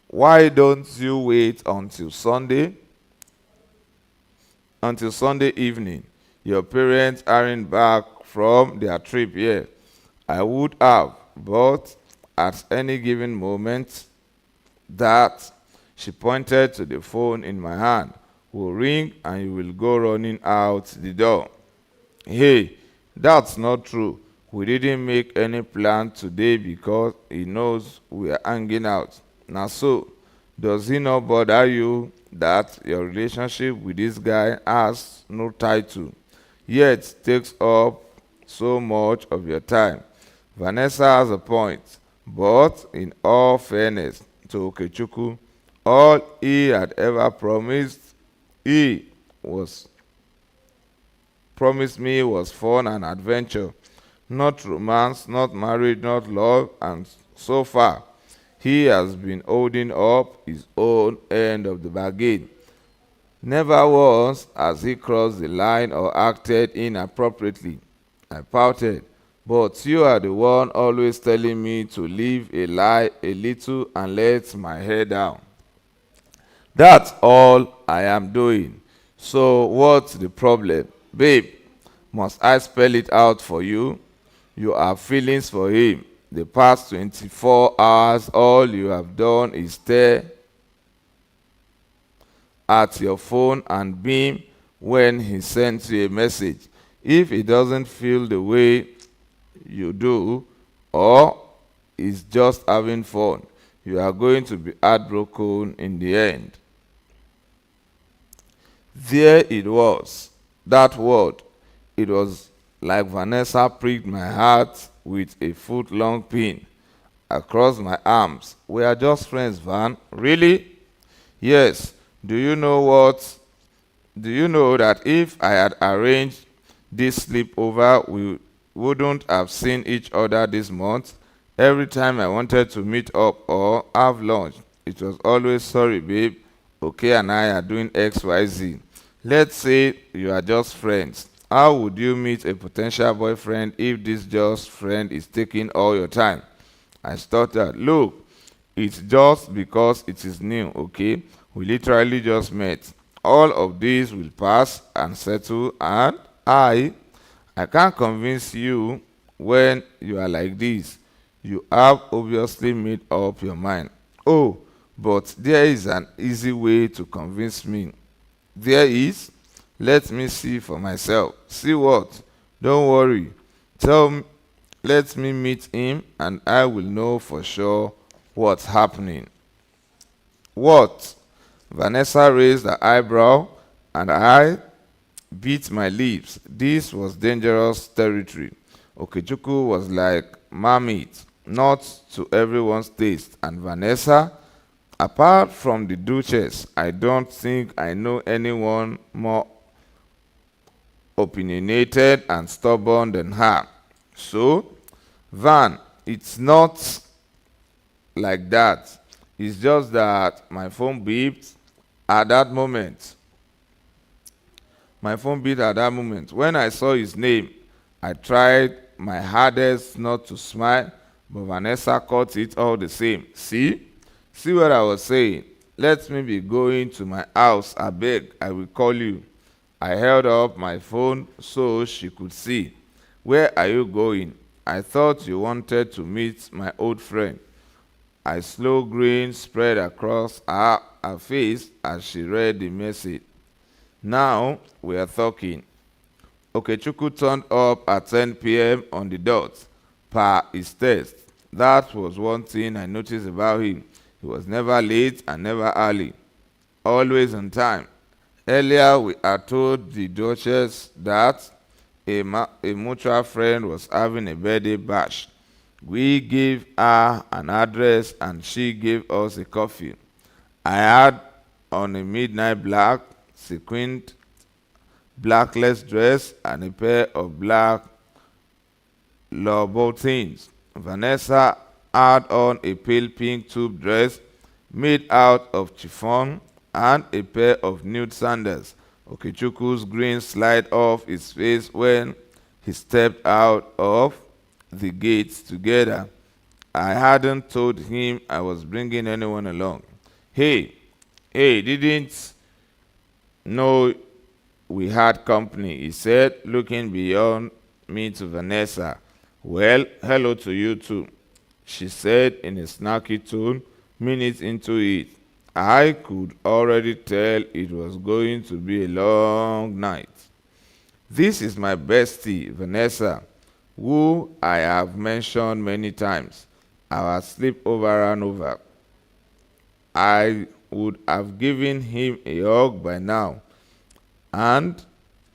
Why don't you wait until Sunday evening? Your parents aren't back from their trip yet. I would have, but at any given moment, that, she pointed to the phone in my hand, will ring and you will go running out the door. Hey, that's not true. We didn't make any plan today because he knows we are hanging out. Now, so, does he not bother you that your relationship with this guy has no title, yet takes up so much of your time? Vanessa has a point, but in all fairness to Okechukwu, all he had ever he was promised me was fun and adventure, not romance, not marriage, not love, and so far, he has been holding up his own end of the bargain. Never once has he crossed the line or acted inappropriately. I pouted, but you are the one always telling me to leave a lie a little and let my hair down. That's all I am doing. So what's the problem? Babe, must I spell it out for you? You have feelings for him. The past 24 hours, all you have done is stare at your phone and beam when he sends you a message. If he doesn't feel the way you do, or is just having fun, you are going to be heartbroken in the end. There it was, that word. It was like Vanessa pricked my heart with a foot-long pin across my arms. We are just friends, Van. Really? Yes. Do you know that if I had arranged this sleepover, we wouldn't have seen each other this month? Every time I wanted to meet up or have lunch, it was always, sorry, babe, okay, and I are doing XYZ. Let's say you are just friends. How would you meet a potential boyfriend if this just friend is taking all your time? I stuttered. Look, it's just because it is new, okay? We literally just met. All of this will pass and settle, and I can't convince you when you are like this. You have obviously made up your mind. Oh, but there is an easy way to convince me. There is? Let me see for myself. See what? Don't worry. Let me meet him and I will know for sure what's happening. What? Vanessa raised her eyebrow and I bit my lips. This was dangerous territory. Okechukwu was like marmite, not to everyone's taste. And Vanessa, apart from the Duchess, I don't think I know anyone more opinionated and stubborn than her. So, Van, it's not like that. It's just that my phone beeped at that moment. My phone beeped at that moment. When I saw his name, I tried my hardest not to smile, but Vanessa caught it all the same. See? See what I was saying? Let me be going to my house. I beg, I will call you. I held up my phone so she could see. Where are you going? I thought you wanted to meet my old friend. A slow grin spread across her face as she read the message. Now we are talking. Okechukwu turned up at 10 p.m. on the dot, per his test. That was one thing I noticed about him. He was never late and never early. Always on time. Earlier, we had told the Duchess that a mutual friend was having a birthday bash. We gave her an address and she gave us a coffee. I had on a midnight black, sequined blackless dress and a pair of black Louboutins. Vanessa had on a pale pink tube dress made out of chiffon and a pair of nude sandals. Okechukwu's grin slid off his face when he stepped out of the gates together. I hadn't told him I was bringing anyone along. Hey, hey, didn't know we had company, he said, looking beyond me to Vanessa. Well, hello to you too, she said in a snarky tone minutes into it. I could already tell it was going to be a long night. This is my bestie, Vanessa, who I have mentioned many times. Our sleep over and over. I would have given him a hug by now and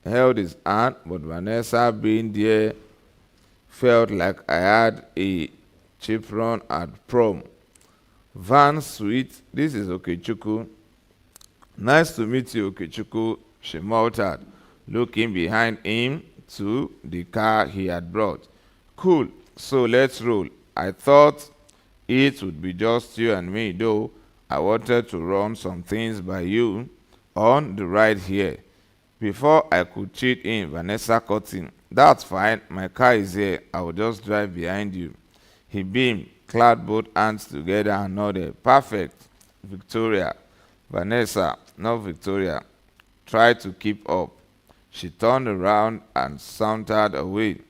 held his hand, but Vanessa being there felt like I had a chaperone at prom. Van sweet, this is Okechukwu. Nice to meet you, Okechukwu, she muttered, looking behind him to the car he had brought. Cool, so let's roll. I thought it would be just you and me, though I wanted to run some things by you on the ride here. Before I could cheat in, Vanessa cut in. That's fine, my car is here. I will just drive behind you. He beamed, clapped both hands together and nodded. Perfect, Victoria. Vanessa, not Victoria, tried to keep up. She turned around and sauntered away,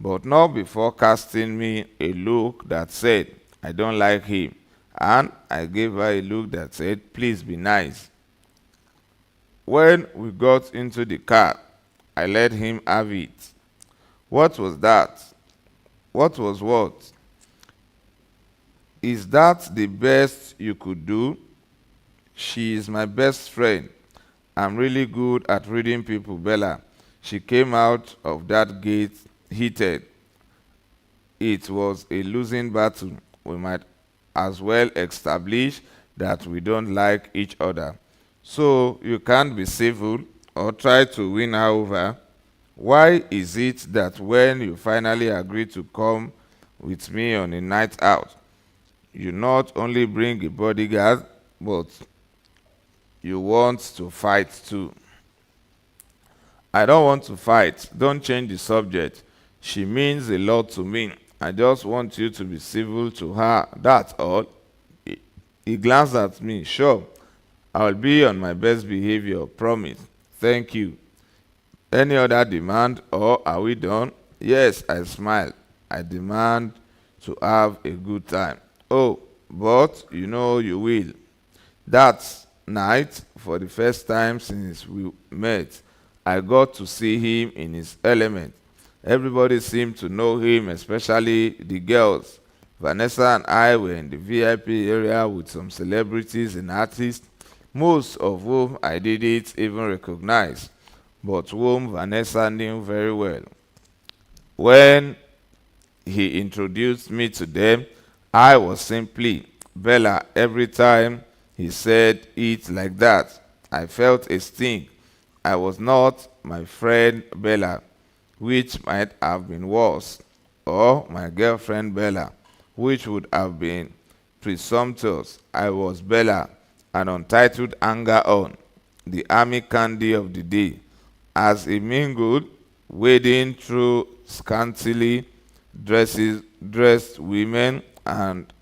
but not before casting me a look that said, I don't like him. And I gave her a look that said, please be nice. When we got into the car, I let him have it. What was that? What was what? Is that the best you could do? She is my best friend. I'm really good at reading people, Bella. She came out of that gate heated. It was a losing battle. We might as well establish that we don't like each other. So you can't be civil or try to win her over. Why is it that when you finally agree to come with me on a night out, you not only bring a bodyguard, but you want to fight too? I don't want to fight. Don't change the subject. She means a lot to me. I just want you to be civil to her. That's all. He glanced at me. Sure, I'll be on my best behavior. Promise. Thank you. Any other demand, or are we done? Yes, I smiled. I demand to have a good time. Oh, but you know you will. That night, for the first time since we met, I got to see him in his element. Everybody seemed to know him, especially the girls. Vanessa and I were in the VIP area with some celebrities and artists, most of whom I didn't even recognize, but whom Vanessa knew very well. When he introduced me to them, I was simply Bella every time he said it like that. I felt a sting. I was not my friend Bella, which might have been worse, or my girlfriend Bella, which would have been presumptuous. I was Bella, an untitled hanger-on, the army candy of the day. As he mingled, wading through scantily dressed women and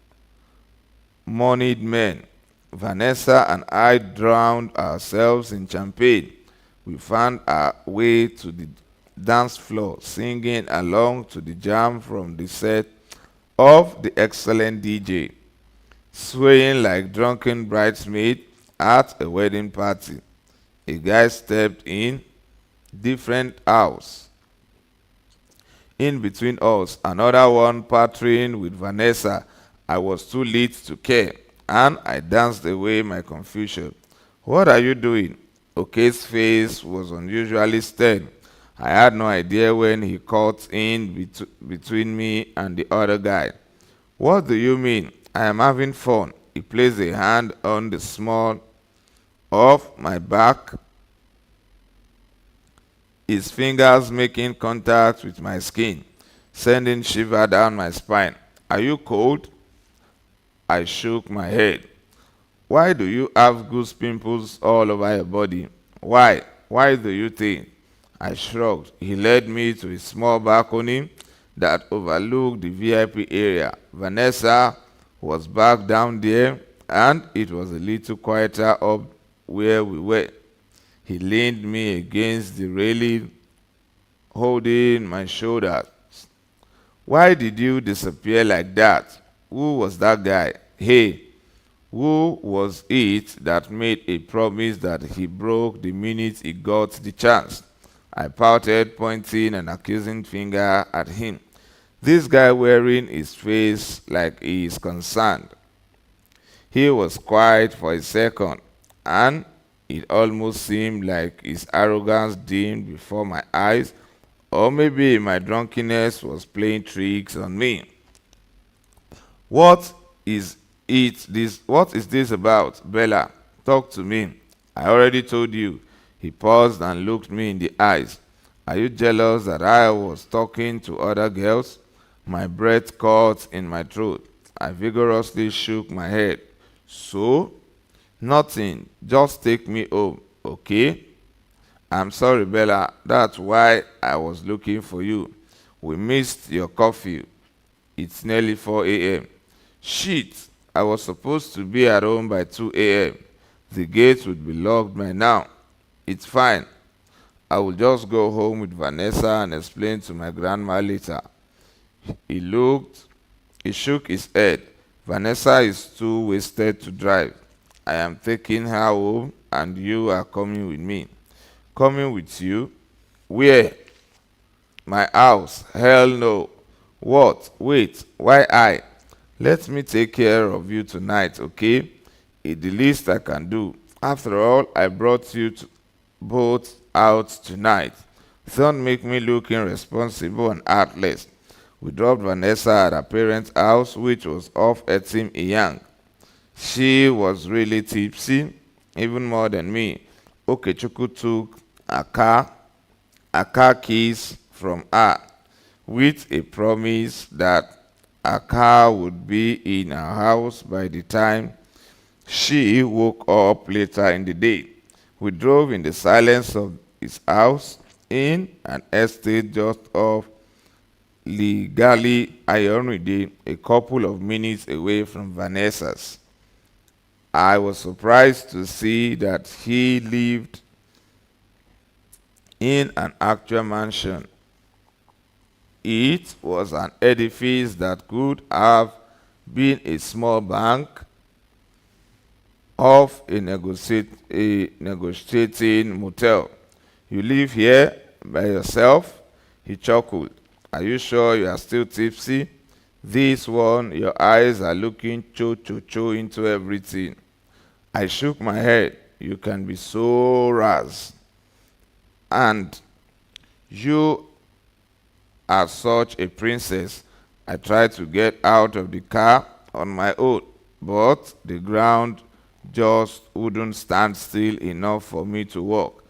moneyed men, Vanessa and I drowned ourselves in champagne. We found our way to the dance floor, singing along to the jam from the set of the excellent DJ, swaying like drunken bridesmaid at a wedding party. A guy stepped in, different house. In between us, another one partnering with Vanessa. I was too late to care, and I danced away my confusion. What are you doing? Okay's face was unusually stern. I had no idea when he caught in between me and the other guy. What do you mean? I am having fun. He placed a hand on the small of my back, his fingers making contact with my skin, sending shiver down my spine. Are you cold? I shook my head. Why do you have goose pimples all over your body? Why? Why do you think? I shrugged. He led me to a small balcony that overlooked the VIP area. Vanessa was back down there, and it was a little quieter up where we were. He leaned me against the railing, holding my shoulders. Why did you disappear like that? Who was that guy? Hey, who was it that made a promise that he broke the minute he got the chance? I pouted, pointing an accusing finger at him. This guy wearing his face like he is concerned. He was quiet for a second, and it almost seemed like his arrogance dimmed before my eyes, or maybe my drunkenness was playing tricks on me. What is what is this about, Bella? Talk to me. I already told you. He paused and looked me in the eyes. Are you jealous that I was talking to other girls? My breath caught in my throat. I vigorously shook my head. So? Nothing. Just take me home, okay? I'm sorry, Bella. That's why I was looking for you. We missed your curfew. It's nearly 4 a.m. Shit! I was supposed to be at home by 2 a.m. The gates would be locked by now. It's fine. I will just go home with Vanessa and explain to my grandma later. He shook his head. Vanessa is too wasted to drive. I am taking her home and you are coming with me. Coming with you? Where? My house. Hell no. What? Wait. Why I? Let me take care of you tonight, okay? It's the least I can do. After all, I brought you both out tonight. Don't make me look irresponsible and heartless. We dropped Vanessa at her parents' house, which was off Etim Iyang. She was really tipsy, even more than me. Okechukwu took a car keys from her, with a promise that a car would be in her house by the time she woke up later in the day. We drove in the silence of his house in an estate just off Legally Ayoride, a couple of minutes away from Vanessa's. I was surprised to see that he lived in an actual mansion. It was an edifice that could have been a small bank of a negotiating motel. You live here by yourself? He chuckled. Are you sure you are still tipsy? This one, your eyes are looking cho-cho-cho into everything. I shook my head. You can be so ras. And you are such a princess. I tried to get out of the car on my own, but the ground just wouldn't stand still enough for me to walk.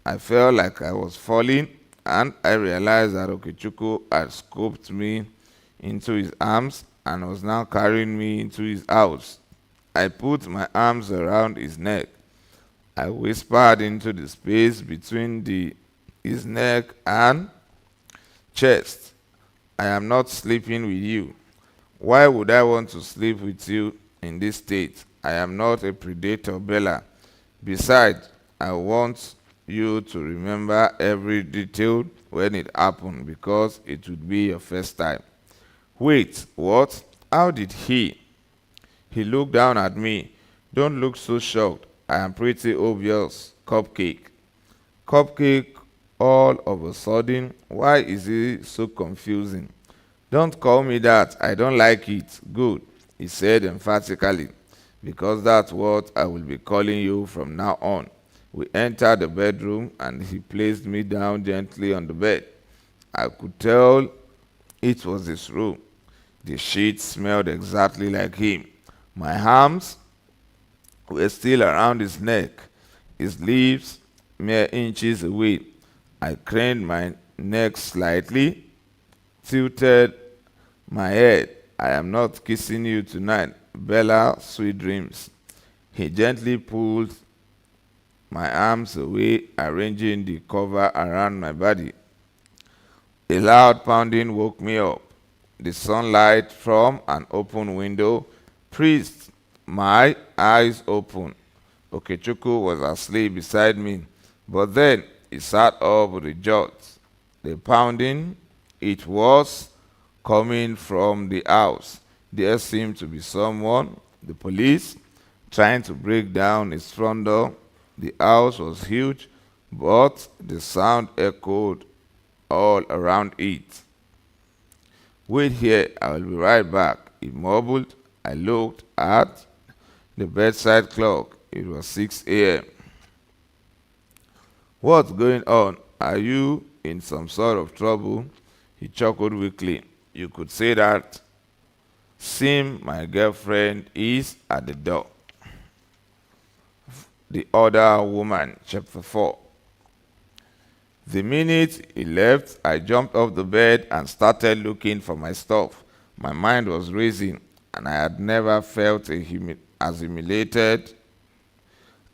I felt like I was falling, and I realized that Okechukwu had scooped me into his arms and was now carrying me into his house. I put my arms around his neck. I whispered into the space between his neck and chest. I am not sleeping with you. Why would I want to sleep with you in this state? I am not a predator, Bella. Besides, I want you to remember every detail when it happened because it would be your first time. Wait, what? How did he? He looked down at me. Don't look so shocked. I am pretty obvious. Cupcake. Cupcake all of a sudden? Why is it so confusing? Don't call me that. I don't like it. Good, he said emphatically, because that's what I will be calling you from now on. We entered the bedroom and he placed me down gently on the bed. I could tell it was his room. The sheets smelled exactly like him. My arms were still around his neck, his lips mere inches away. I craned my neck slightly, tilted my head. I am not kissing you tonight, Bella, sweet dreams. He gently pulled my arms away, arranging the cover around my body. A loud pounding woke me up. The sunlight from an open window pierced my eyes opened. Okechukwu was asleep beside me, but then he sat up with a jolt. The pounding, it was coming from the house. There seemed to be someone, the police, trying to break down his front door. The house was huge, but the sound echoed all around it. Wait here, I will be right back, he mumbled. I looked at the bedside clock. It was 6 a.m. What's going on? Are you in some sort of trouble? He chuckled weakly. You could say that. Sim, my girlfriend, is at the door. The Other Woman, Chapter 4. The minute he left, I jumped off the bed and started looking for my stuff. My mind was racing, and I had never felt as humiliated.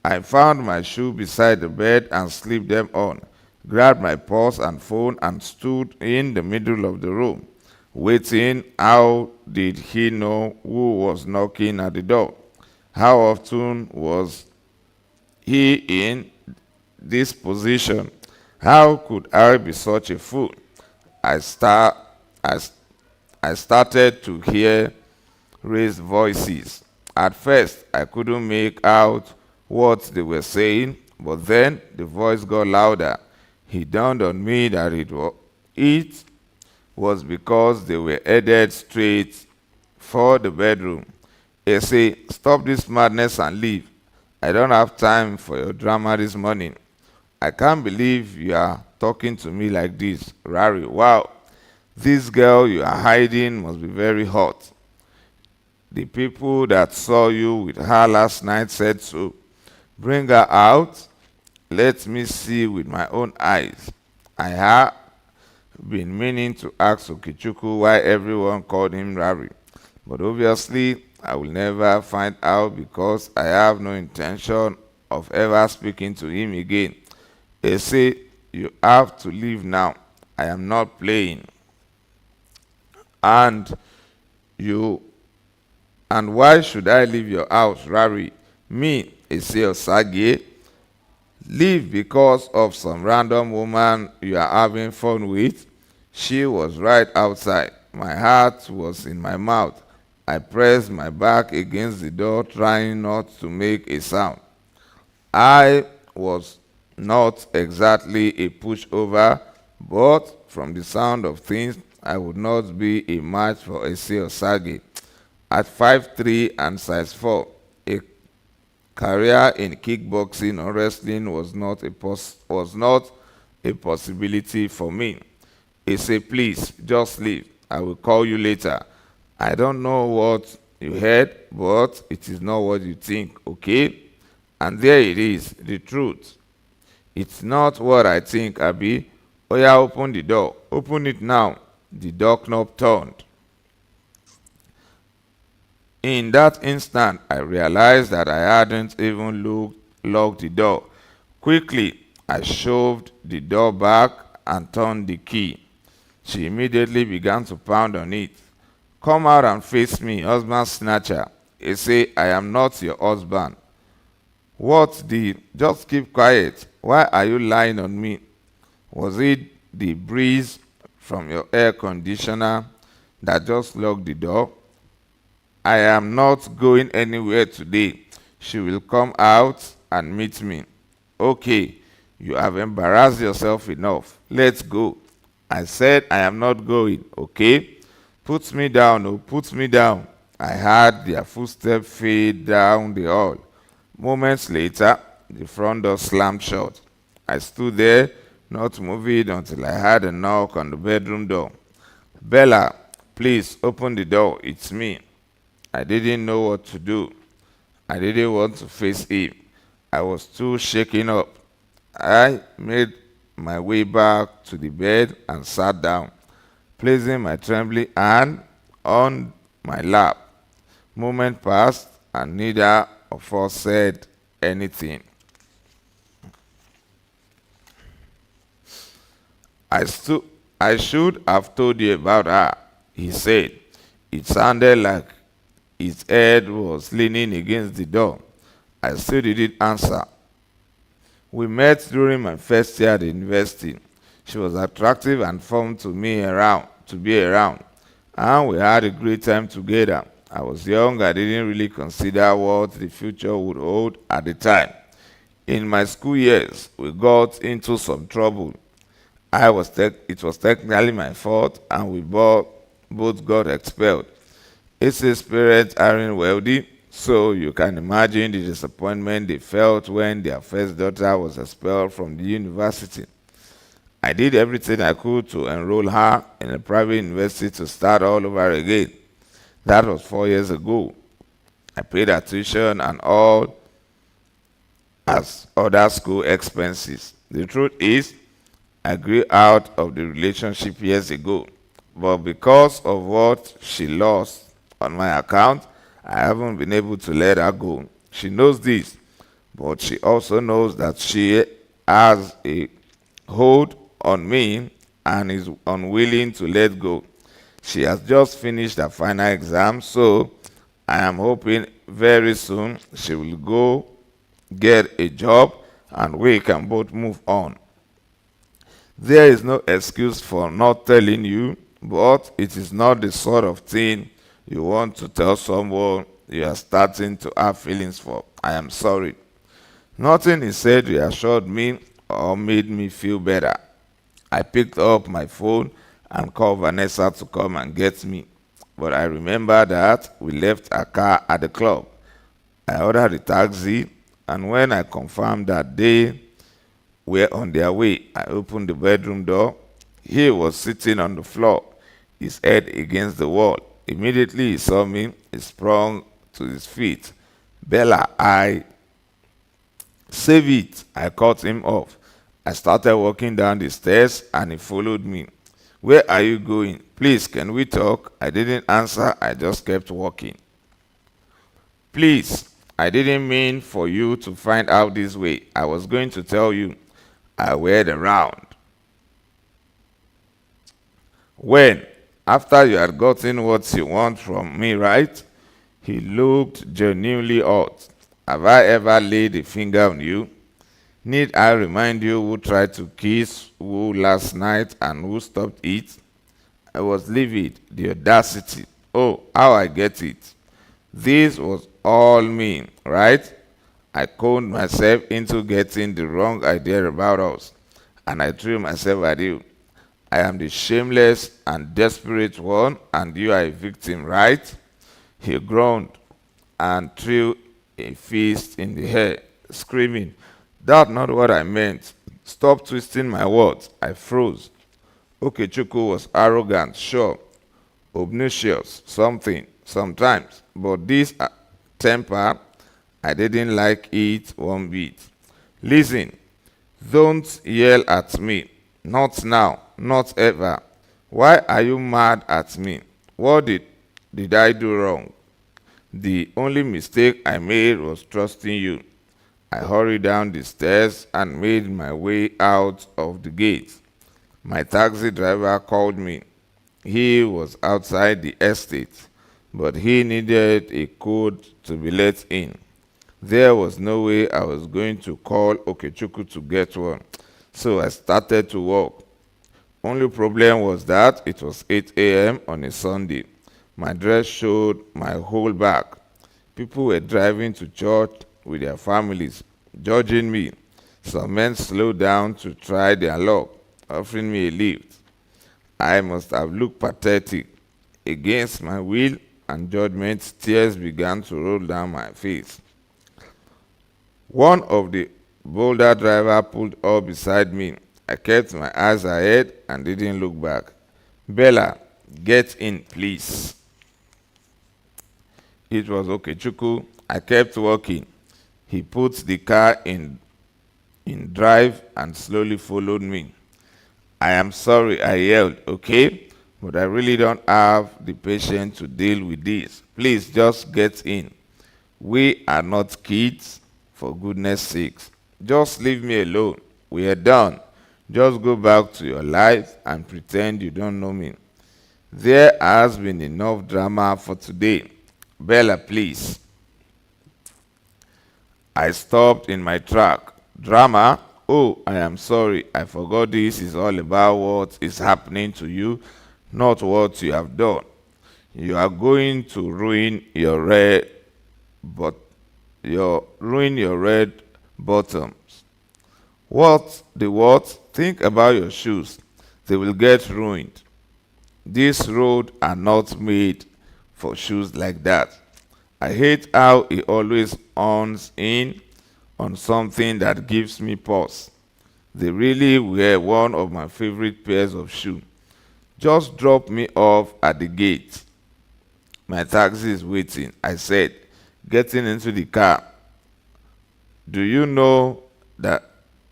I found my shoe beside the bed and slipped them on, grabbed my purse and phone and stood in the middle of the room, waiting. How did he know who was knocking at the door? How often was he in this position? How could I be such a fool? I started to hear raised voices. At first, I couldn't make out what they were saying, but then the voice got louder. It dawned on me that it was because they were headed straight for the bedroom. They say, stop this madness and leave. I don't have time for your drama this morning. I can't believe you are talking to me like this, Rari. Wow, this girl you are hiding must be very hot. The people that saw you with her last night said so. Bring her out. Let me see with my own eyes. I have been meaning to ask Okechukwu why everyone called him Rari, but obviously I will never find out because I have no intention of ever speaking to him again. They say, you have to leave now. I am not playing. And why should I leave your house, Rari? Me, Ese Osage, leave because of some random woman you are having fun with? She was right outside. My heart was in my mouth. I pressed my back against the door, trying not to make a sound. I was not exactly a pushover, but from the sound of things, I would not be a match for Ese Osage. At 5'3" and size 4, a career in kickboxing or wrestling was not a possibility for me. He said, please, just leave. I will call you later. I don't know what you heard, but it is not what you think, okay? And there it is, the truth. It's not what I think, Abi. Oh yeah, open the door. Open it now. The door knob turned. In that instant, I realized that I hadn't even locked the door. Quickly, I shoved the door back and turned the key. She immediately began to pound on it. Come out and face me, husband snatcher. He said, I am not your husband. What the? Just keep quiet. Why are you lying on me? Was it the breeze from your air conditioner that just locked the door? I am not going anywhere today. She will come out and meet me. Okay, you have embarrassed yourself enough. Let's go. I said I am not going, okay? Put me down, oh, put me down. I heard their footsteps fade down the hall. Moments later, the front door slammed shut. I stood there, not moving until I heard a knock on the bedroom door. Bella, please open the door. It's me. I didn't know what to do. I didn't want to face him. I was too shaken up. I made my way back to the bed and sat down, placing my trembling hand on my lap. Moment passed and neither of us said anything. I should have told you about her, he said. It sounded like His head was leaning against the door. I still didn't answer. We met during my first year at the university. She was attractive and fun to be around, and we had a great time together. I was young, I didn't really consider what the future would hold at the time. In my school years, we got into some trouble. It was technically my fault, and we both got expelled. His parents aren't wealthy, so you can imagine the disappointment they felt when their first daughter was expelled from the university. I did everything I could to enroll her in a private university to start all over again. That was 4 years ago. I paid her tuition and all as other school expenses. The truth is, I grew out of the relationship years ago, but because of what she lost on my account, I haven't been able to let her go. She knows this, but she also knows that she has a hold on me and is unwilling to let go. She has just finished her final exam, so I am hoping very soon she will go get a job and we can both move on. There is no excuse for not telling you, but it is not the sort of thing you want to tell someone you are starting to have feelings for. I am sorry. Nothing he said reassured me or made me feel better. I picked up my phone and called Vanessa to come and get me. But I remember that we left our car at the club. I ordered a taxi, and when I confirmed that they were on their way, I opened the bedroom door. He was sitting on the floor, his head against the wall. Immediately he saw me, he sprung to his feet. Bella, save it. I cut him off. I started walking down the stairs and he followed me. Where are you going? Please, can we talk? I didn't answer, I just kept walking. Please, I didn't mean for you to find out this way. I was going to tell you. I waited around. When? After you had gotten what you want from me, right? He looked genuinely hurt. Have I ever laid a finger on you? Need I remind you who tried to kiss who last night and who stopped it? I was livid. The audacity. Oh, how I get it. This was all me, right? I conned myself into getting the wrong idea about us, and I threw myself at you. I am the shameless and desperate one, and you are a victim, right? He groaned and threw a fist in the air, screaming, That's not what I meant. Stop twisting my words. I froze. Okechukwu was arrogant, sure, obnoxious, sometimes, but this temper, I didn't like it one bit. Listen, don't yell at me. Not now, not ever. Why are you mad at me? What did I do wrong? The only mistake I made was trusting you. I hurried down the stairs and made my way out of the gate. My taxi driver called me. He was outside the estate, but he needed a code to be let in. There was no way I was going to call Okechukwu to get one, so I started to walk. Only problem was that it was 8 a.m. on a Sunday. My dress showed my whole back. People were driving to church with their families, judging me. Some men slowed down to try their luck, offering me a lift. I must have looked pathetic. Against my will and judgment, tears began to roll down my face. One of the boulder drivers pulled up beside me. I kept my eyes ahead and didn't look back. Bella, get in, please. It was Okechukwu. I kept walking. He put the car in drive and slowly followed me. I am sorry, I yelled, okay? But I really don't have the patience to deal with this. Please just get in. We are not kids, for goodness sakes. Just leave me alone. We are done. Just go back to your life and pretend you don't know me. There has been enough drama for today. Bella, please. I stopped in my track. Drama? Oh, I am sorry. I forgot this is all about what is happening to you, not what you have done. You are going to but ruin your red bottoms. What? The what? Think about your shoes. They will get ruined. This road are not made for shoes like that. I hate how he always owns in on something that gives me pause. They really were one of my favorite pairs of shoes. Just drop me off at the gate. My taxi is waiting, I said, getting into the car. Do you know that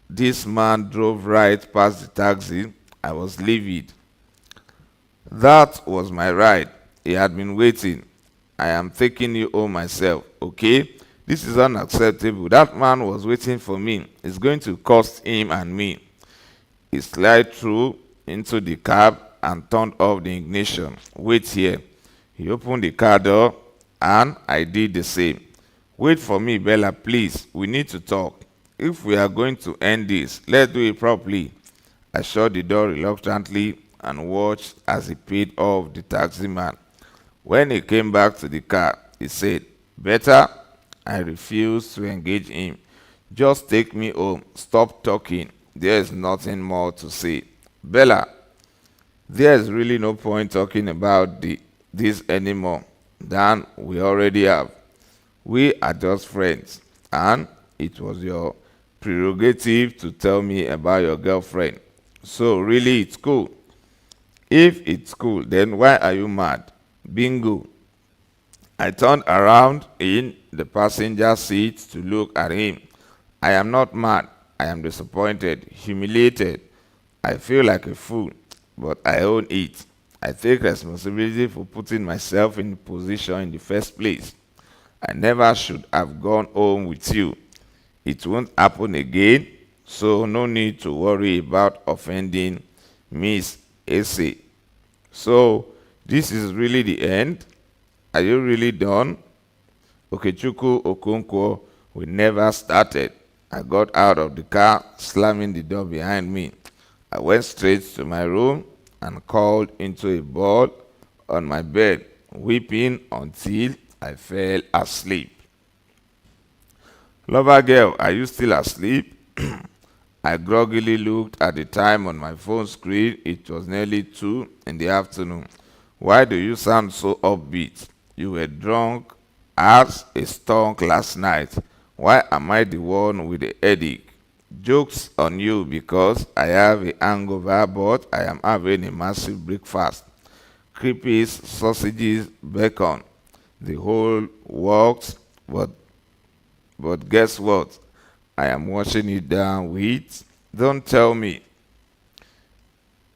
this man drove right past the taxi? I was livid. That was my ride. He had been waiting. I am taking you home myself, okay? This is unacceptable. That man was waiting for me. It's going to cost him and me. He slid through into the cab and turned off the ignition. Wait here. He opened the car door and I did the same. Wait for me, Bella, please. We need to talk. If we are going to end this, let's do it properly. I shut the door reluctantly and watched as he paid off the taxi man. When he came back to the car, he said, Better? I refused to engage him. Just take me home. Stop talking. There is nothing more to say. Bella, there is really no point talking about this anymore than we already have. We are just friends, and it was your prerogative to tell me about your girlfriend. So really it's cool. If it's cool, then why are you mad? Bingo. I turned around in the passenger seat to look at him. I am not mad. I am disappointed, humiliated. I feel like a fool, but I own it. I take responsibility for putting myself in the position in the first place. I never should have gone home with you. It won't happen again, so no need to worry about offending Miss Essay. So, this is really the end. Are you really done? Okechukwu Okonkwo, we never started. I got out of the car, slamming the door behind me. I went straight to my room and curled into a ball on my bed, weeping until I fell asleep. Lover girl, are you still asleep? I groggily looked at the time on my phone screen. It was nearly 2 in the afternoon. Why do you sound so upbeat? You were drunk as a skunk last night. Why am I the one with the headache? Joke's on you because I have a hangover, but I am having a massive breakfast. Creepies, sausages, bacon. The whole works, but guess what? I am washing it down with, don't tell me,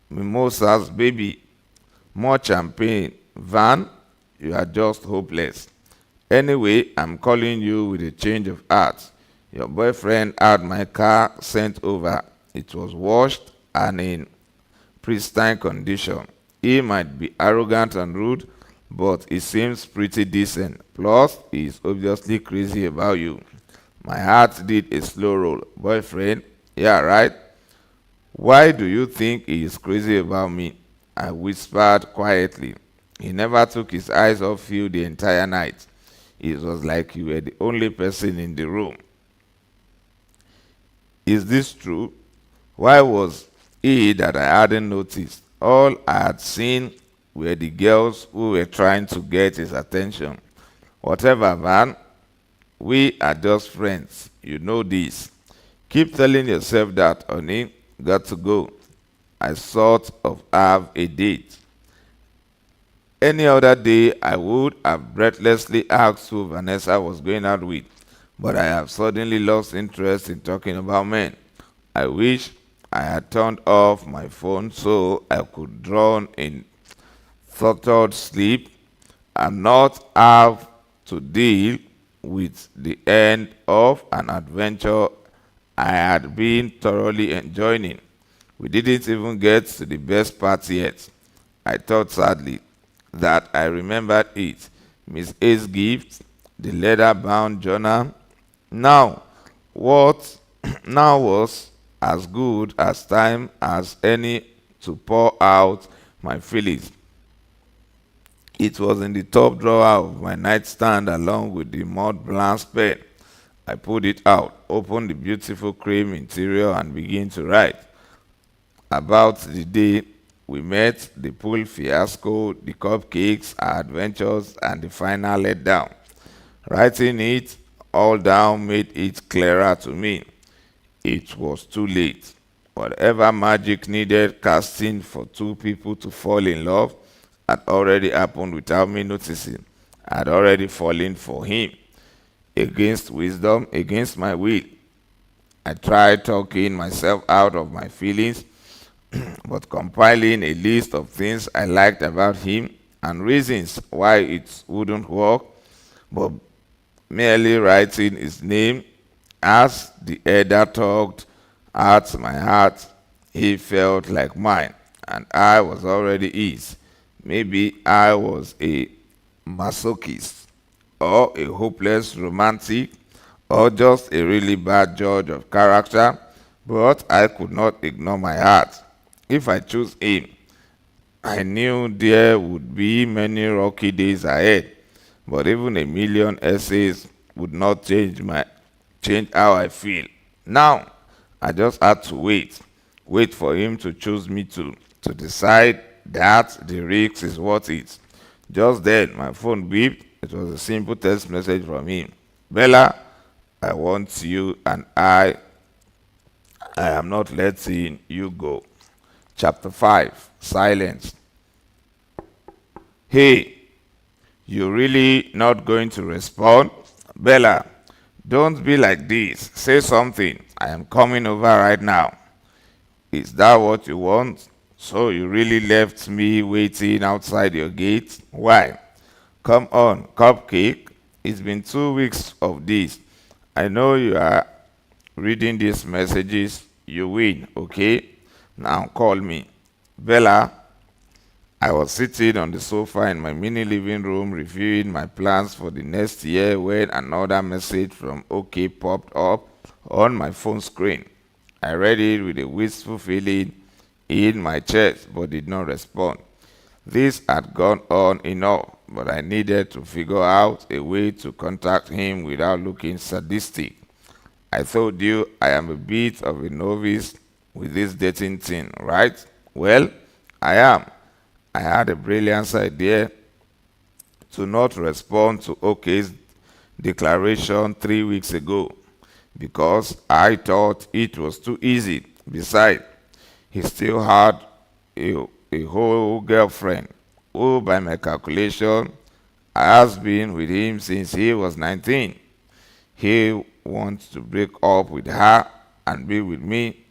mimosas, baby, more champagne. Van, you are just hopeless. Anyway, I'm calling you with a change of heart. Your boyfriend had my car sent over. It was washed and in pristine condition. He might be arrogant and rude, but he seems pretty decent. Plus, he is obviously crazy about you. My heart did a slow roll. Boyfriend? Yeah, right? Why do you think he is crazy about me? I whispered quietly. He never took his eyes off you the entire night. It was like you were the only person in the room. Is this true? Why was it that I hadn't noticed? All I had seen were the girls who were trying to get his attention. Whatever, Van. We are just friends. You know this. Keep telling yourself that, honey. Got to go. I sort of have a date. Any other day, I would have breathlessly asked who Vanessa was going out with, but I have suddenly lost interest in talking about men. I wish I had turned off my phone so I could drown in thought sleep and not have to deal with the end of an adventure I had been thoroughly enjoying. We didn't even get to the best part yet. I thought sadly that I remembered it. Miss A's gift, the leather-bound journal. Now, what now was as good as time as any to pour out my feelings. It was in the top drawer of my nightstand along with the Mont Blanc pen. I pulled it out, opened the beautiful cream interior, and began to write about the day we met, the pool fiasco, the cupcakes, our adventures, and the final letdown. Writing it all down made it clearer to me. It was too late. Whatever magic needed casting for two people to fall in love had already happened without me noticing. I had already fallen for him. Against wisdom, against my will. I tried talking myself out of my feelings, but compiling a list of things I liked about him and reasons why it wouldn't work, but merely writing his name as the header tugged at my heart. He felt like mine, and I was already his. Maybe I was a masochist, or a hopeless romantic, or just a really bad judge of character, but I could not ignore my heart. If I chose him, I knew there would be many rocky days ahead, but even a million essays would not change how I feel. Now, I just had to wait for him to choose me to decide that the risk is worth it. Just then, my phone beeped. It was a simple text message from him. Bella, I want you and I am not letting you go. Chapter 5, Silence. Hey, you really not going to respond? Bella, don't be like this. Say something. I am coming over right now. Is that what you want? So you really left me waiting outside your gate? Why? Come on, cupcake. It's been 2 weeks of this. I know you are reading these messages. You win, okay? Now call me. Bella, I was sitting on the sofa in my mini living room reviewing my plans for the next year when another message from OK popped up on my phone screen. I read it with a wistful feeling in my chest but did not respond. This had gone on enough, but I needed to figure out a way to contact him without looking sadistic. I told you I am a bit of a novice with this dating thing, right? Well, I am. I had a brilliant idea to not respond to OK's declaration 3 weeks ago because I thought it was too easy. Besides, he still had a whole girlfriend who, by my calculation, has been with him since he was 19. He wants to break up with her and be with me,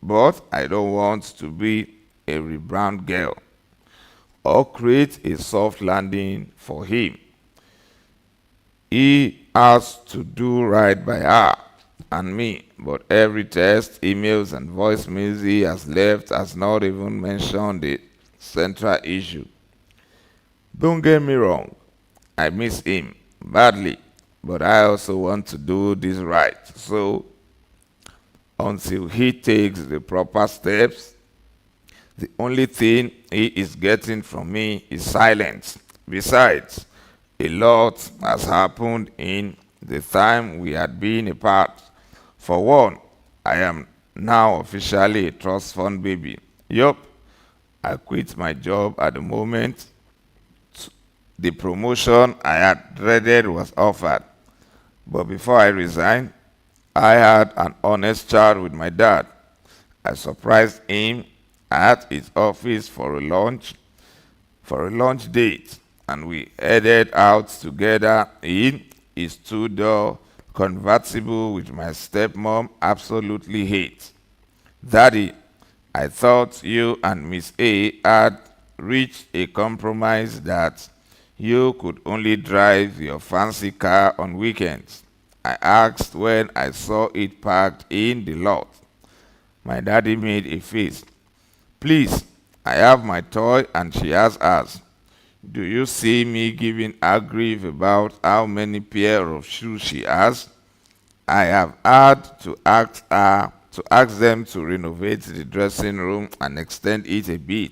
but I don't want to be a rebound girl or create a soft landing for him. He has to do right by her and me, but every text, emails, and voicemails he has left has not even mentioned the central issue. Don't get me wrong, I miss him badly, but I also want to do this right. So, until he takes the proper steps, the only thing he is getting from me is silence. Besides, a lot has happened in the time we had been apart. For one, I am now officially a trust fund baby. Yup, I quit my job at the moment. The promotion I had dreaded was offered. But before I resigned, I had an honest chat with my dad. I surprised him at his office for a lunch date, and we headed out together in his two-door convertible, which my stepmom absolutely hates. Daddy, I thought you and Miss A had reached a compromise that you could only drive your fancy car on weekends. I asked when I saw it parked in the lot. My daddy made a face. Please, I have my toy and she has hers. Do you see me giving her grief about how many pair of shoes she has? I have had to ask them to renovate the dressing room and extend it a bit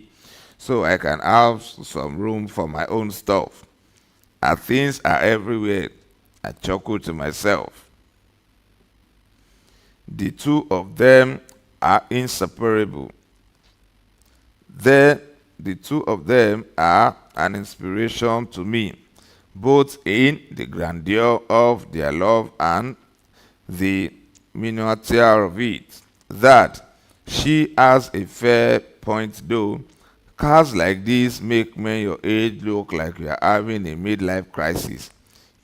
so I can have some room for my own stuff. Her things are everywhere. I chuckle to myself. The two of them are inseparable. The two of them are an inspiration to me, both in the grandeur of their love and the miniature of it. That she has a fair point though. Cars like this make men your age look like you are having a midlife crisis.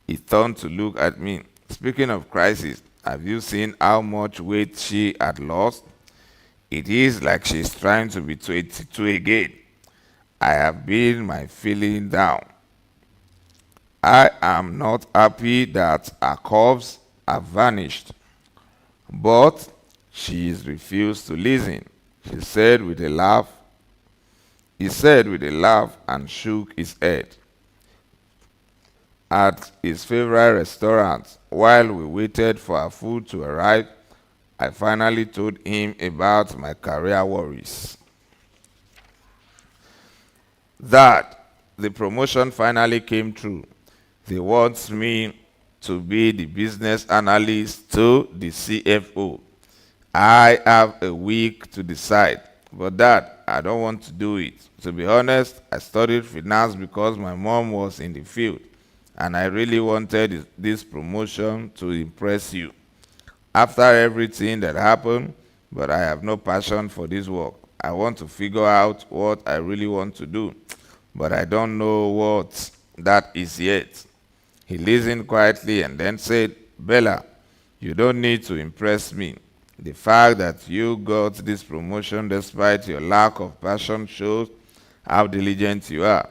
He turned to look at me. Speaking of crisis, have you seen how much weight she had lost? It is like she's trying to be 22 again. I have been my feeling down. I am not happy that her curves have vanished. But she has refused to listen. She said with a laugh. He said with a laugh and shook his head. At his favorite restaurant, while we waited for our food to arrive, I finally told him about my career worries. That the promotion finally came through. They want me to be the business analyst to the CFO. I have a week to decide, but Dad, I don't want to do it. To be honest, I studied finance because my mom was in the field, and I really wanted this promotion to impress you. After everything that happened, but I have no passion for this work. I want to figure out what I really want to do, but I don't know what that is yet. He listened quietly and then said, Bella, you don't need to impress me. The fact that you got this promotion despite your lack of passion shows how diligent you are.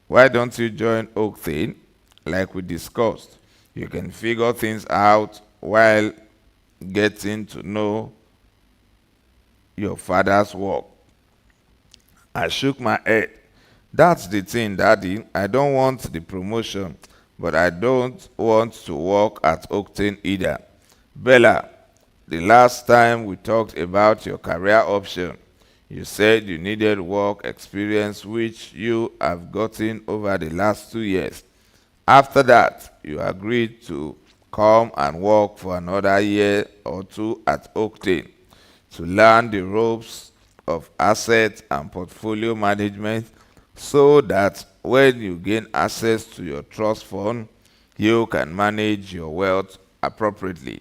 Why don't you join Octane like we discussed? You can figure things out while getting to know your father's work. I shook my head. That's the thing, Daddy. I don't want the promotion, but I don't want to work at Octane either. Bella, the last time we talked about your career option, you said you needed work experience, which you have gotten over the last 2 years. After that, you agreed to come and work for another year or two at Octane to learn the ropes of asset and portfolio management so that when you gain access to your trust fund, you can manage your wealth appropriately.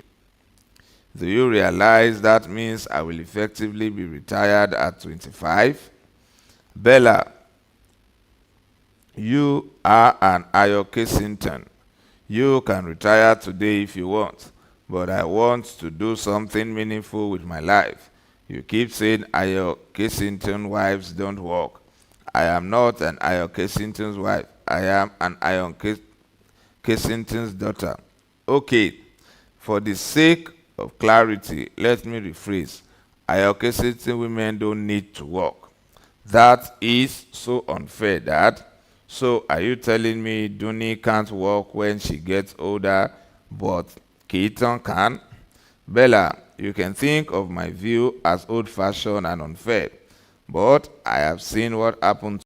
Do you realize that means I will effectively be retired at 25? Bella, you are an Ayo Kensington. You can retire today if you want, but I want to do something meaningful with my life. You keep saying Ayo Kensington wives don't work. I am not an Ayo Kensington's wife. I am an Ayo Kensington's daughter. Okay, for the sake of clarity, let me rephrase. Ayo Kensington women don't need to work. That is so unfair, Dad. So are you telling me Duni can't work when she gets older, but Keaton can? Bella, you can think of my view as old-fashioned and unfair, but I have seen what happened